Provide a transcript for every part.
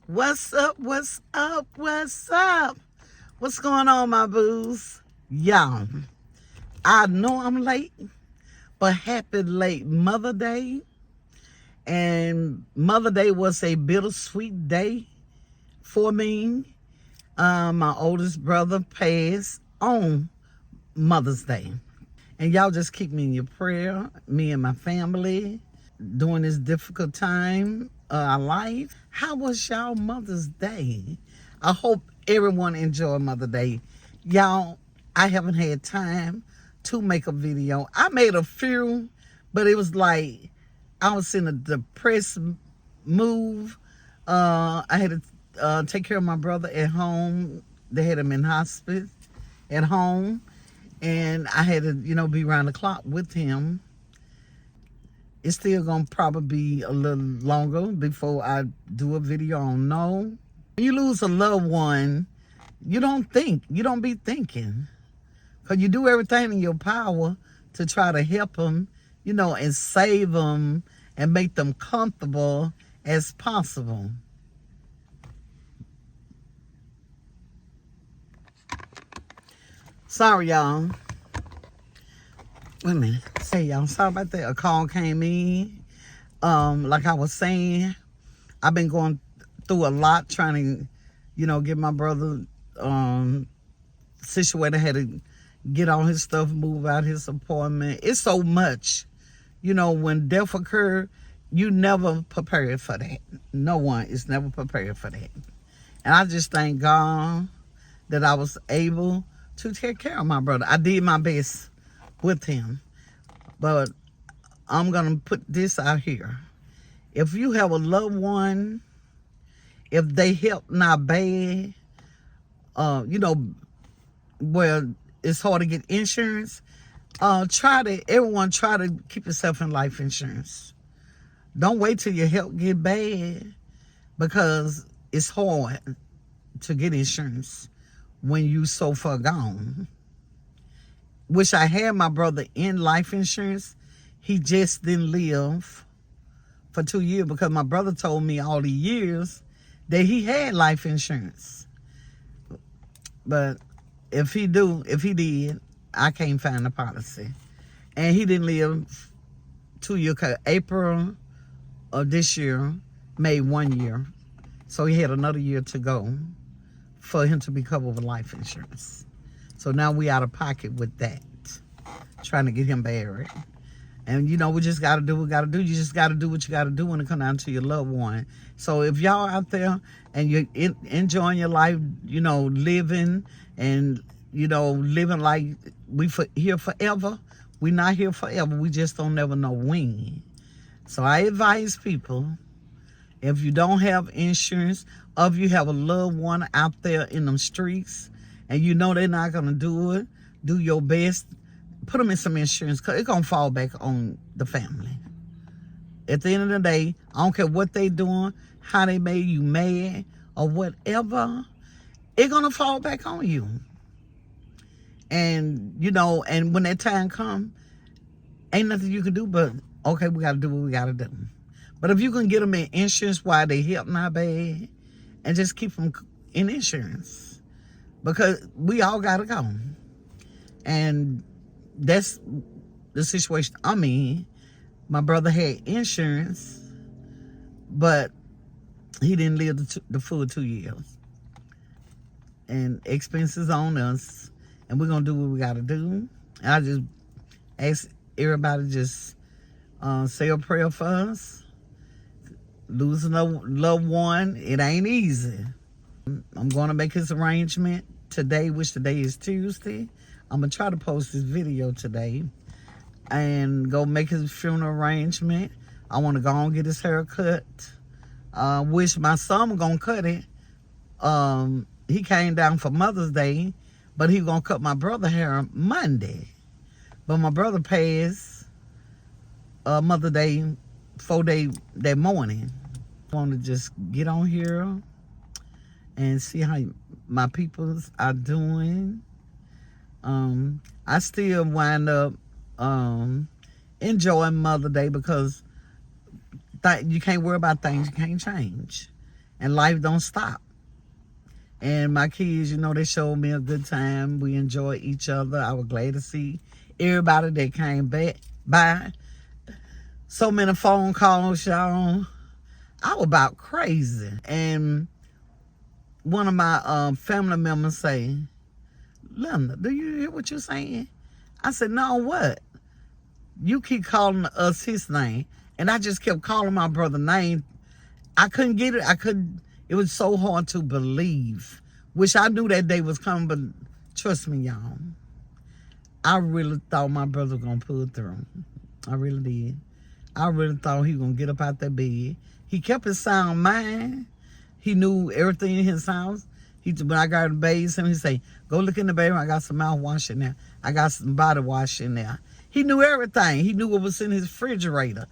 What's up? What's up? What's up? What's going on, my boos? Y'all, I know I'm late, but happy late Mother Day. And Mother Day was a bittersweet day for me. My oldest brother passed on Mother's Day. And y'all just keep me in your prayer, me and my family, during this difficult time of life. How was y'all Mother's Day? I hope everyone enjoyed Mother's Day. Y'all, I haven't had time to make a video. I made a few, but it was like I was in a depressed mood. I had to take care of my brother at home. They had him in hospice at home. And I had to, be around the clock with him. It's still going to probably be a little longer before I do a video on no. When you lose a loved one, you don't think. You don't be thinking. Because you do everything in your power to try to help them, and save them and make them comfortable as possible. Sorry, y'all. Wait a minute. Say, y'all, sorry about that. A call came in. Like I was saying, I've been going through a lot trying to, get my brother situated. I had to get all his stuff, move out his apartment. It's so much. When death occurred, you never prepared for that. No one is never prepared for that. And I just thank God that I was able to take care of my brother. I did my best with him. But I'm going to put this out here. If you have a loved one, if they help not bad, where it's hard to get insurance, everyone try to keep yourself in life insurance. Don't wait till your health get bad, because it's hard to get insurance when you so far gone. Wish I had my brother in life insurance. He just didn't live for 2 years, because my brother told me all the years that he had life insurance. But if he did, I can't find the policy. And he didn't live 2 years. April of this year made 1 year. So he had another year to go for him to be covered with life insurance. So now we out of pocket with that, trying to get him buried. And, we just got to do what we got to do. You just got to do what you got to do when it comes down to your loved one. So if y'all out there and you're enjoying your life, living and, living like we here forever, we not here forever. We just don't never know when. So I advise people, if you don't have insurance, or if you have a loved one out there in them streets, and they're not going to do it, do your best. Put them in some insurance, because it's going to fall back on the family. At the end of the day, I don't care what they doing, how they made you mad, or whatever, it's going to fall back on you. And, and when that time comes, ain't nothing you can do but, okay, we got to do what we got to do. But if you can get them in insurance while they help not bad, and just keep them in insurance, because we all got to go. And that's the situation I'm in. My brother had insurance, but he didn't live the full 2 years. And expenses on us, and we're going to do what we got to do. And I just ask everybody, just say a prayer for us. Losing a loved one, it ain't easy. I'm going to make his arrangement today, which today is Tuesday. I'm going to try to post this video today and go make his funeral arrangement. I want to go and get his hair cut. Wish my son was going to cut it. He came down for Mother's Day, but he going to cut my brother's hair Monday. But my brother passed Mother's Day 4 days that morning. I want to just get on here and see how my peoples are doing. I still wind up enjoying Mother's Day, because you can't worry about things you can't change. and life don't stop. And my kids, they showed me a good time. We enjoyed each other. I was glad to see everybody that came back by. So many phone calls, y'all. I was about crazy. And one of my family members say, Linda, do you hear what you're saying? I said, no, what? You keep calling us his name. And I just kept calling my brother's name. I couldn't get it. It was so hard to believe. Wish I knew that day was coming, but trust me, y'all. I really thought my brother was going to pull through. I really did. I really thought he was going to get up out that bed. He kept his sound mind. He knew everything in his house. When I got to bathe him, he say, go look in the bathroom. I got some mouthwash in there. I got some body wash in there. He knew everything. He knew what was in his refrigerator.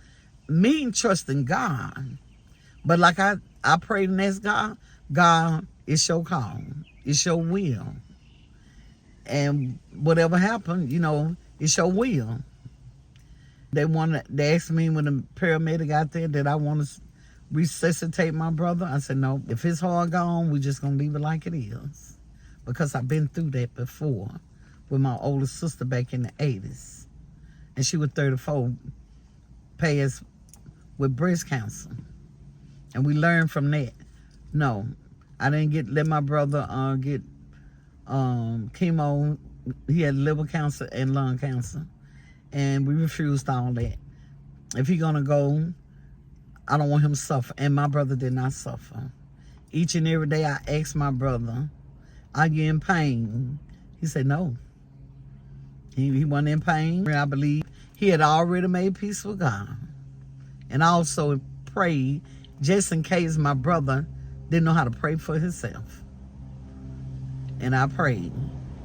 Me trusting God. But like I prayed and asked God, God, it's your call. It's your will. And whatever happened, it's your will. They asked me when the paramedic got there that I want to resuscitate my brother. I said, no, if his heart gone, we're just going to leave it like it is. Because I've been through that before with my older sister back in the 80s. And she was 34, passed with breast cancer. And we learned from that. No, I didn't let my brother get chemo. He had liver cancer and lung cancer. And we refused all that. If he's going to go, I don't want him to suffer. And my brother did not suffer. Each and every day I asked my brother, are you in pain? He said no. He wasn't in pain. I believe he had already made peace with God. And I also prayed just in case my brother didn't know how to pray for himself. And I prayed.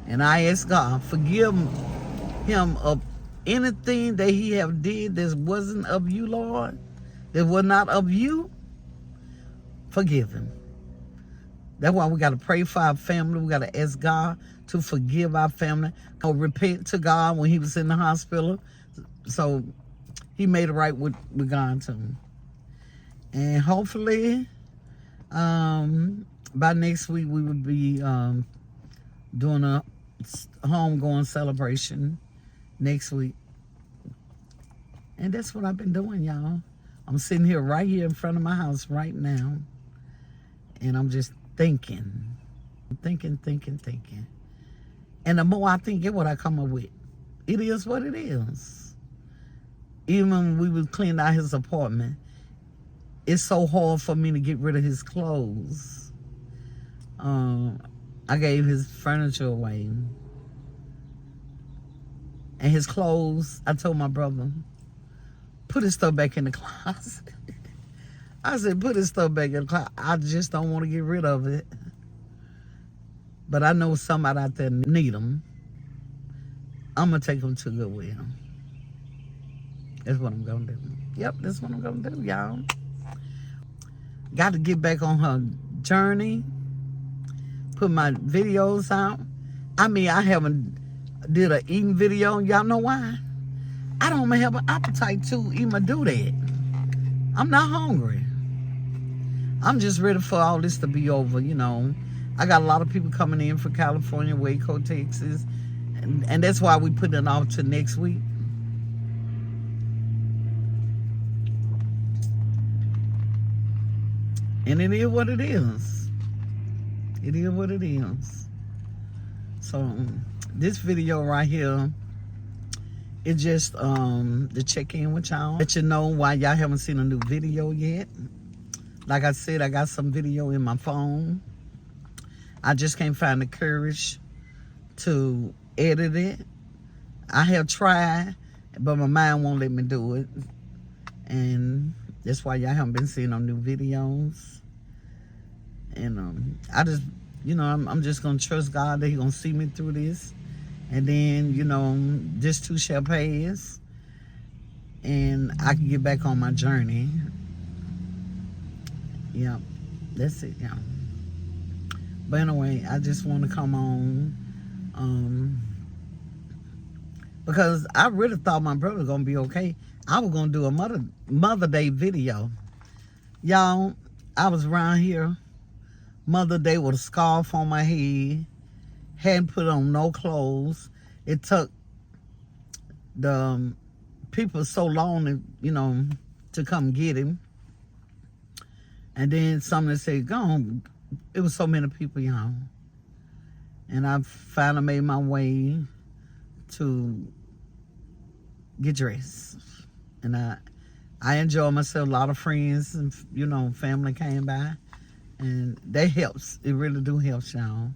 And I asked God, forgive him of anything that he have did that wasn't of you, Lord, that was not of you. Forgive him. That's why we got to pray for our family. We got to ask God to forgive our family. Or repent to God when he was in the hospital. So he made it right with God too. And hopefully, by next week, we will be doing a homegoing celebration next week. And that's what I've been doing, y'all. I'm sitting here right here in front of my house right now. And I'm just thinking. And the more I think, get what I come up with. It is what it is. Even when we would clean out his apartment, it's so hard for me to get rid of his clothes. I gave his furniture away. And his clothes, I told my brother, put his stuff back in the closet. I said, put his stuff back in the closet. I just don't want to get rid of it. But I know somebody out there need them. I'm going to take them to Goodwill. That's what I'm going to do. Yep, that's what I'm going to do, y'all. Got to get back on her journey. Put my videos out. I mean, I haven't did an eating video. Y'all know why? I don't have an appetite to even do that. I'm not hungry. I'm just ready for all this to be over, I got a lot of people coming in from California, Waco, Texas. And that's why we put it off to next week. And it is what it is. It is what it is. So this video right here is just to check in with y'all. Let you know why y'all haven't seen a new video yet. Like I said, I got some video in my phone. I just can't find the courage to edit it. I have tried, but my mind won't let me do it. And that's why y'all haven't been seeing no new videos. And I just, I'm just going to trust God that He's going to see me through this. And then, this too shall pass. And I can get back on my journey. Yep, that's it, y'all. But anyway, I just want to come on. Because I really thought my brother was going to be okay. I was going to do a Mother Day video. Y'all, I was around here Mother Day with a scarf on my head, hadn't put on no clothes. It took the people so long to come get him. And then somebody said, go on. It was so many people, y'all. And I finally made my way to get dressed. And I enjoyed myself. A lot of friends and, family came by. And that helps. It really do help, y'all.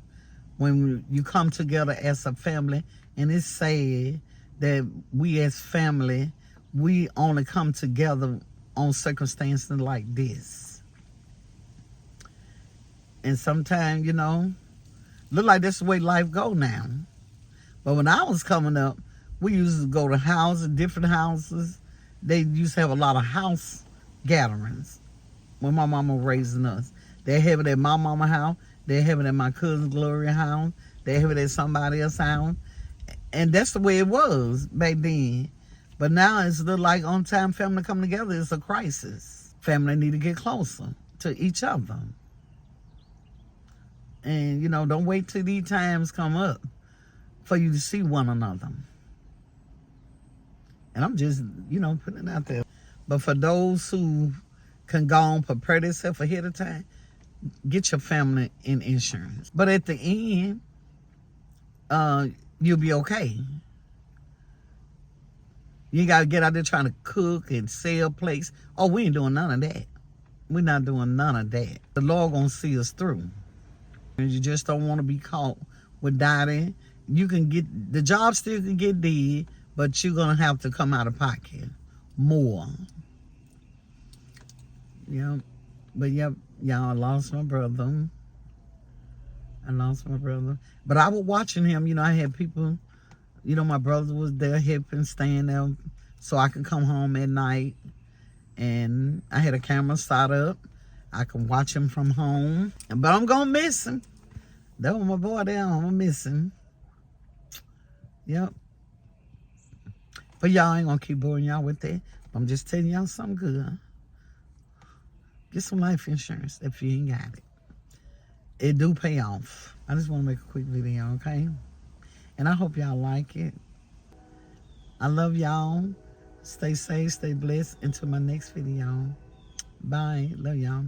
When you come together as a family, and it's sad that we as family, we only come together on circumstances like this. And sometimes, look like that's the way life go now. But when I was coming up, we used to go to houses, different houses. They used to have a lot of house gatherings when my mama was raising us. They have it at my mama's house. They have it at my cousin Gloria's house. They have it at somebody else's house. And that's the way it was back then. But now it's like on time family coming together, it's a crisis. Family need to get closer to each other. And, don't wait till these times come up for you to see one another. And I'm just, putting it out there. But for those who can go on, prepare themselves ahead of time, get your family in insurance. But at the end, you'll be okay. You got to get out there trying to cook and sell plates. Oh, we ain't doing none of that. We're not doing none of that. The Lord gonna see us through. And you just don't want to be caught with doubting. You can get, the job still can get did, but you're going to have to come out of pocket more. Yep. But yep, y'all, I lost my brother. But I was watching him. I had people, my brother was there helping, staying there so I could come home at night. And I had a camera set up. I can watch him from home. But I'm going to miss him. That was my boy there. I'm going to miss him. Yep. But y'all ain't going to keep boring y'all with that. I'm just telling y'all something good. Get some life insurance if you ain't got it. It do pay off. I just want to make a quick video, okay? And I hope y'all like it. I love y'all. Stay safe, stay blessed. Until my next video. Bye. Love y'all.